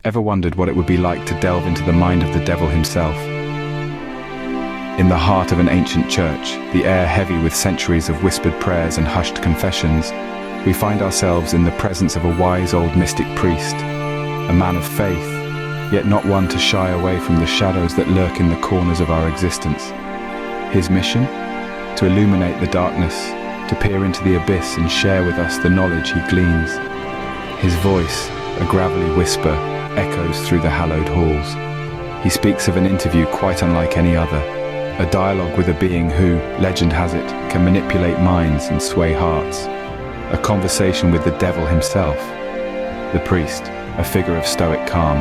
Ever wondered what it would be like to delve into the mind of the devil himself? In the heart of an ancient church, the air heavy with centuries of whispered prayers and hushed confessions, we find ourselves in the presence of a wise old mystic priest, a man of faith, yet not one to shy away from the shadows that lurk in the corners of our existence. His mission? To illuminate the darkness, to peer into the abyss and share with us the knowledge he gleans. His voice, a gravelly whisper, echoes through the hallowed halls. He speaks of an interview quite unlike any other, a dialogue with a being who, legend has it, can manipulate minds and sway hearts. A conversation with the devil himself. The priest, a figure of stoic calm,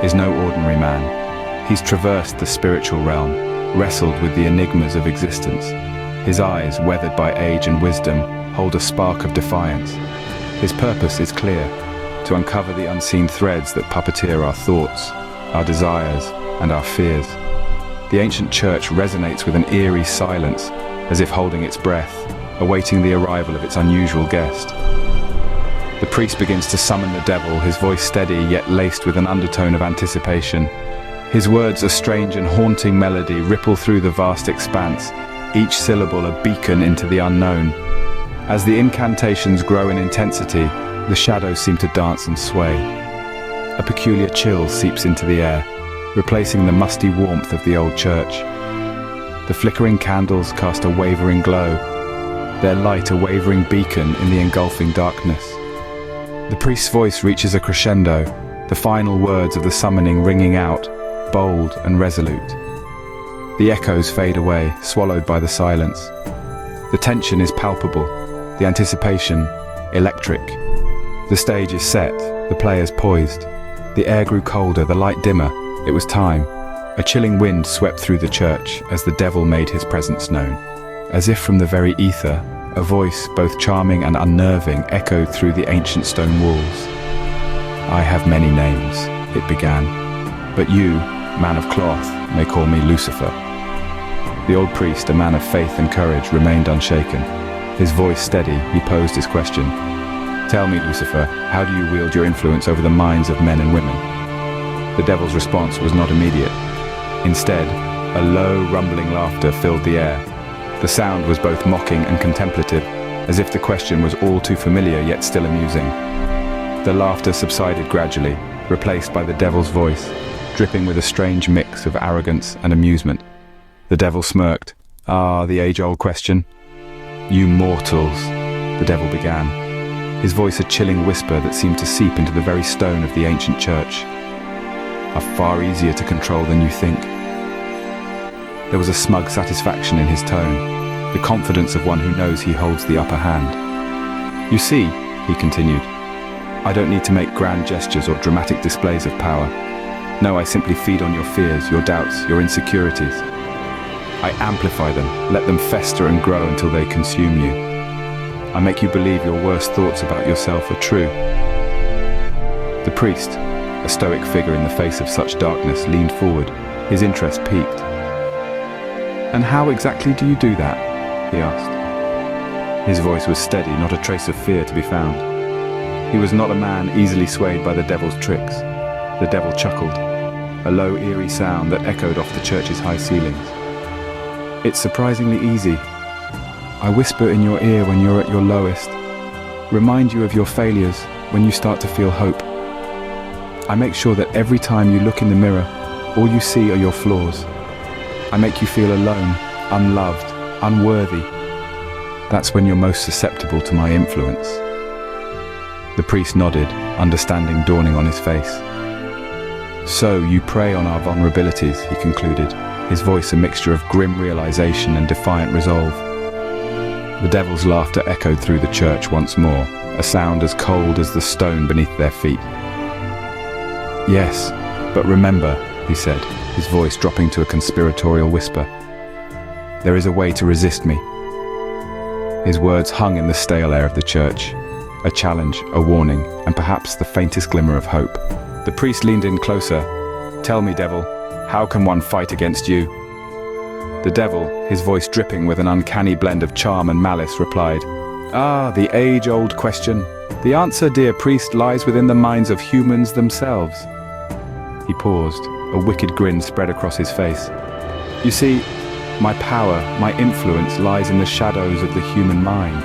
is no ordinary man. He's traversed the spiritual realm, wrestled with the enigmas of existence. His eyes, weathered by age and wisdom, hold a spark of defiance. His purpose is clear, to uncover the unseen threads that puppeteer our thoughts, our desires, and our fears. The ancient church resonates with an eerie silence, as if holding its breath, awaiting the arrival of its unusual guest. The priest begins to summon the devil, his voice steady yet laced with an undertone of anticipation. His words, a strange and haunting melody, ripple through the vast expanse, each syllable a beacon into the unknown. As the incantations grow in intensity, the shadows seem to dance and sway. A peculiar chill seeps into the air, replacing the musty warmth of the old church. The flickering candles cast a wavering glow, their light a wavering beacon in the engulfing darkness. The priest's voice reaches a crescendo, the final words of the summoning ringing out, bold and resolute. The echoes fade away, swallowed by the silence. The tension is palpable, the anticipation electric. The stage is set, the players poised. The air grew colder, the light dimmer. It was time. A chilling wind swept through the church as the devil made his presence known. As if from the very ether, a voice, both charming and unnerving, echoed through the ancient stone walls. "I have many names," it began, "but you, man of cloth, may call me Lucifer." The old priest, a man of faith and courage, remained unshaken. His voice steady, he posed his question. "Tell me, Lucifer, how do you wield your influence over the minds of men and women?" The devil's response was not immediate. Instead, a low, rumbling laughter filled the air. The sound was both mocking and contemplative, as if the question was all too familiar yet still amusing. The laughter subsided gradually, replaced by the devil's voice, dripping with a strange mix of arrogance and amusement. The devil smirked. "Ah, the age-old question. You mortals," the devil began, his voice a chilling whisper that seemed to seep into the very stone of the ancient church. "Are far easier to control than you think." There was a smug satisfaction in his tone, the confidence of one who knows he holds the upper hand. "You see," he continued, "I don't need to make grand gestures or dramatic displays of power. No, I simply feed on your fears, your doubts, your insecurities. I amplify them, let them fester and grow until they consume you. I make you believe your worst thoughts about yourself are true." The priest, a stoic figure in the face of such darkness, leaned forward, his interest piqued. "And how exactly do you do that?" he asked. His voice was steady, not a trace of fear to be found. He was not a man easily swayed by the devil's tricks. The devil chuckled, a low, eerie sound that echoed off the church's high ceilings. "It's surprisingly easy. I whisper in your ear when you're at your lowest, remind you of your failures when you start to feel hope. I make sure that every time you look in the mirror, all you see are your flaws. I make you feel alone, unloved, unworthy. That's when you're most susceptible to my influence." The priest nodded, understanding dawning on his face. "So you prey on our vulnerabilities," he concluded, his voice a mixture of grim realization and defiant resolve. The devil's laughter echoed through the church once more, a sound as cold as the stone beneath their feet. "Yes, but remember," he said, his voice dropping to a conspiratorial whisper, "there is a way to resist me." His words hung in the stale air of the church, a challenge, a warning, and perhaps the faintest glimmer of hope. The priest leaned in closer. "Tell me, devil, how can one fight against you?" The devil, his voice dripping with an uncanny blend of charm and malice, replied, "Ah, the age-old question. The answer, dear priest, lies within the minds of humans themselves. He paused. A wicked grin spread across his face. You see, my power, my influence lies in the shadows of the human mind.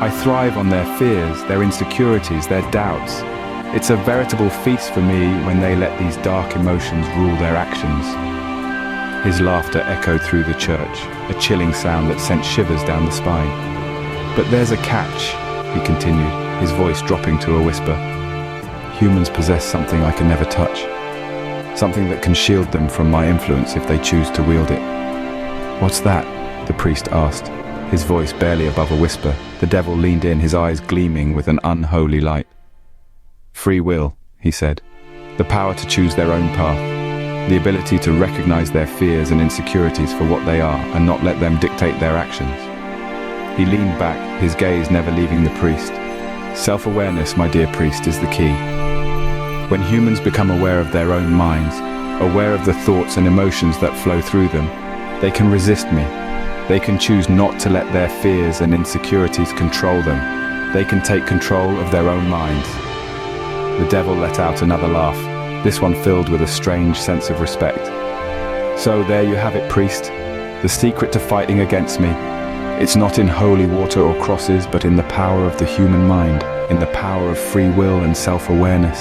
I thrive on their fears, their insecurities, their doubts. It's a veritable feast for me when they let these dark emotions rule their actions. His laughter echoed through the church, a chilling sound that sent shivers down the spine. But there's a catch, he continued, his voice dropping to a whisper. Humans possess something I can never touch. Something that can shield them from my influence if they choose to wield it. What's that? The priest asked, his voice barely above a whisper. The devil leaned in, his eyes gleaming with an unholy light. Free will, he said. The power to choose their own path. The ability to recognize their fears and insecurities for what they are and not let them dictate their actions. He leaned back, his gaze never leaving the priest. Self-awareness, my dear priest, is the key. When humans become aware of their own minds, aware of the thoughts and emotions that flow through them, they can resist me. They can choose not to let their fears and insecurities control them. They can take control of their own minds. The devil let out another laugh, this one filled with a strange sense of respect. So there you have it, priest. The secret to fighting against me. It's not in holy water or crosses, but in the power of the human mind, in the power of free will and self-awareness.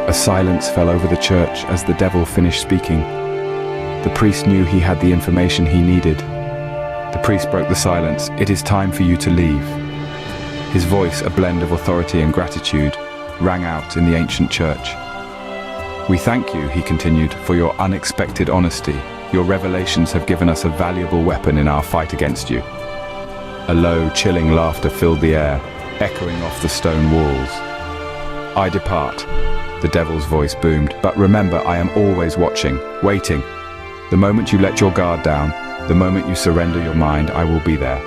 A silence fell over the church as the devil finished speaking. The priest knew he had the information he needed. The priest broke the silence. It is time for you to leave. His voice, a blend of authority and gratitude, rang out in the ancient church. We thank you, he continued, for your unexpected honesty. Your revelations have given us a valuable weapon in our fight against you. A low, chilling laughter filled the air, echoing off the stone walls. I depart, the devil's voice boomed, but remember, I am always watching, waiting. The moment you let your guard down, the moment you surrender your mind, I will be there,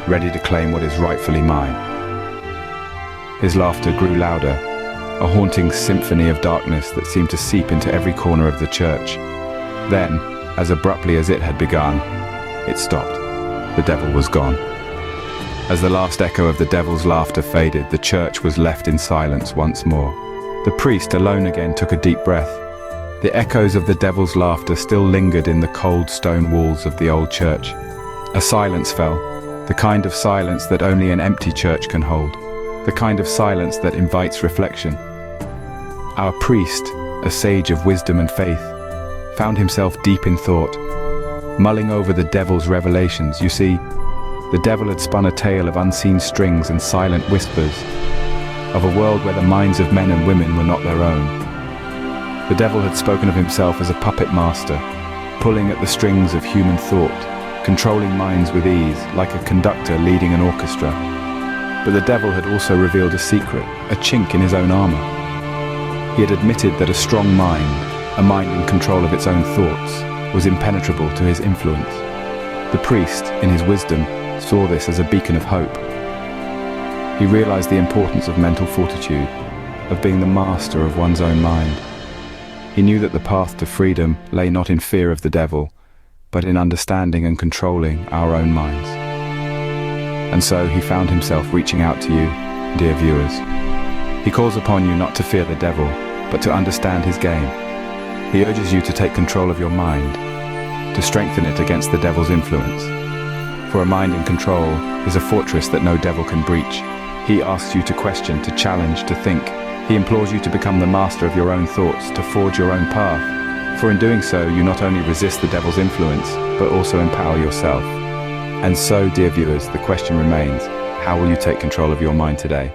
ready to claim what is rightfully mine. His laughter grew louder, a haunting symphony of darkness that seemed to seep into every corner of the church. Then, as abruptly as it had begun, it stopped. The devil was gone. As the last echo of the devil's laughter faded, the church was left in silence once more. The priest, alone again, took a deep breath. The echoes of the devil's laughter still lingered in the cold stone walls of the old church. A silence fell, the kind of silence that only an empty church can hold, the kind of silence that invites reflection. Our priest, a sage of wisdom and faith, found himself deep in thought, mulling over the devil's revelations. You see, the devil had spun a tale of unseen strings and silent whispers, of a world where the minds of men and women were not their own. The devil had spoken of himself as a puppet master, pulling at the strings of human thought, controlling minds with ease, like a conductor leading an orchestra. But the devil had also revealed a secret, a chink in his own armor. He had admitted that a strong mind, a mind in control of its own thoughts, was impenetrable to his influence. The priest, in his wisdom, saw this as a beacon of hope. He realized the importance of mental fortitude, of being the master of one's own mind. He knew that the path to freedom lay not in fear of the devil, but in understanding and controlling our own minds. And so he found himself reaching out to you, dear viewers. He calls upon you not to fear the devil, but to understand his game. He urges you to take control of your mind, to strengthen it against the devil's influence. For a mind in control is a fortress that no devil can breach. He asks you to question, to challenge, to think. He implores you to become the master of your own thoughts, to forge your own path. For in doing so, you not only resist the devil's influence, but also empower yourself. And so, dear viewers, the question remains, how will you take control of your mind today?